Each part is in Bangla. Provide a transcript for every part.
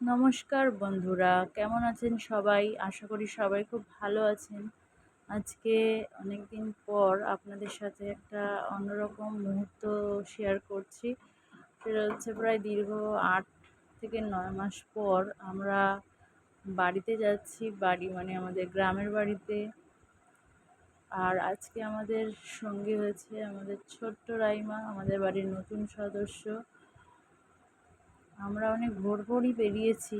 নমস্কার বন্ধুরা, কেমন আছেন সবাই? আশা করি সবাই খুব ভালো আছেন। আজকে অনেক দিন পর আপনাদের সাথে একটা অন্যরকম মুহূর্ত শেয়ার করছি। সেটা হচ্ছে প্রায় দীর্ঘ ৮ থেকে ৯ মাস পর আমরা বাড়িতে যাচ্ছি। বাড়ি মানে আমাদের গ্রামের বাড়িতে। আর আজকে আমাদের সঙ্গী হয়েছে আমাদের ছোট্ট রাইমা, আমাদের বাড়ির নতুন সদস্য। আমরা অনেক ভোরই বেরিয়েছি,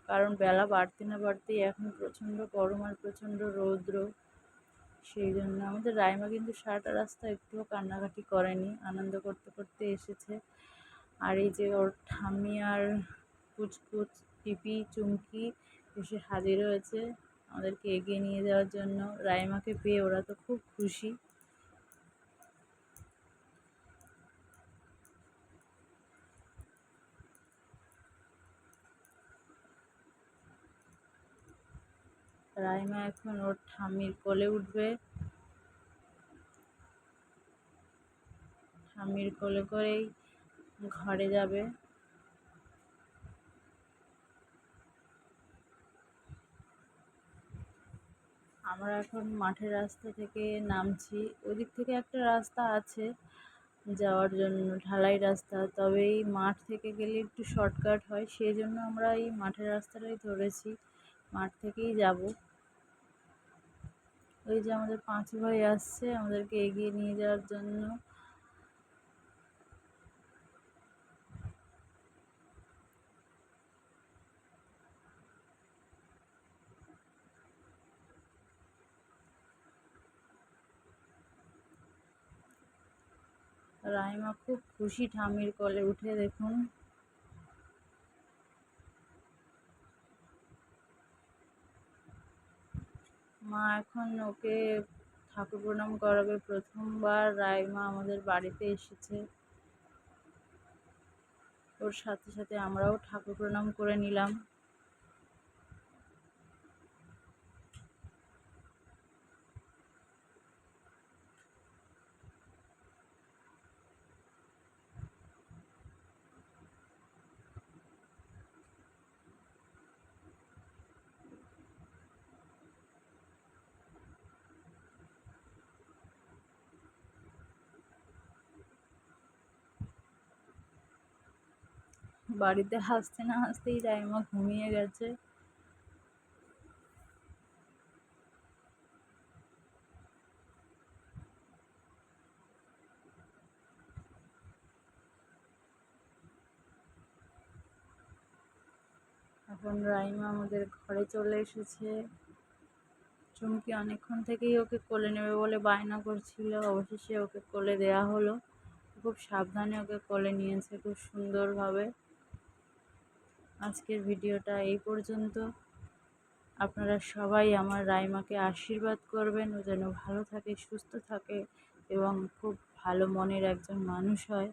কারণ বেলা বাড়তে না বাড়তেই এখন প্রচণ্ড গরম আর প্রচণ্ড রৌদ্র। সেই জন্য আমাদের রাইমা কিন্তু সারাটা রাস্তা একটুও কান্নাকাটি করেনি, আনন্দ করতে করতে এসেছে। আর এই যে ওর ঠাম্মি আর কুচকুচ টিপি চুমকি এসে হাজির হয়েছে আমাদেরকে এগিয়ে নিয়ে যাওয়ার জন্য। রাইমাকে পেয়ে ওরা তো খুব খুশি। রাইমা এখন ওর ঠাম্মির কোলে উঠবে, ঠাম্মির কোলে করেই ঘরে যাবে। আমরা এখন মাঠের রাস্তা থেকে নামছি। ওদিক থেকে একটা রাস্তা আছে যাওয়ার জন্য, ঢালাই রাস্তা, তবে এই মাঠ থেকে গেলে একটু শর্টকাট হয়, সেই জন্য আমরা এই মাঠের রাস্তাটাই ধরেছি, মাঠ থেকেই যাব। ওই যে আমাদের পাঁচু ভাই আসছে আমাদেরকে এগিয়ে নিয়ে যাওয়ার জন্য। রাইমা খুব খুশি ঠাম্মির কোলে উঠে, দেখুন। মা এখন ওকে ঠাকুর প্রণাম করাবে। প্রথমবার রাইমা আমাদের বাড়িতে এসেছে, ওর সাথে সাথে আমরাও ঠাকুর প্রণাম করে নিলাম। বাড়িতে হাসতে না হাসতেই রাইমা ঘুমিয়ে গেছে। এখন রাইমা আমাদের ঘরে চলে এসেছে। চুমকি অনেকক্ষণ থেকেই ওকে কোলে নেবে বলে বায়না করছিল, অবশেষে ওকে কোলে দেয়া হলো। খুব সাবধানে ওকে কোলে নিয়েছে, খুব সুন্দরভাবে। আজকের ভিডিওটা এই পর্যন্ত। আপনারা সবাই আমার রাইমাকে আশীর্বাদ করবেন, ও যেন ভালো থাকে, সুস্থ থাকে এবং খুব ভালো মনের একজন মানুষ হয়।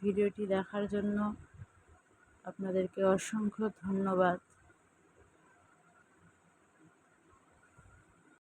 ভিডিওটি দেখার জন্য আপনাদেরকে অসংখ্য ধন্যবাদ।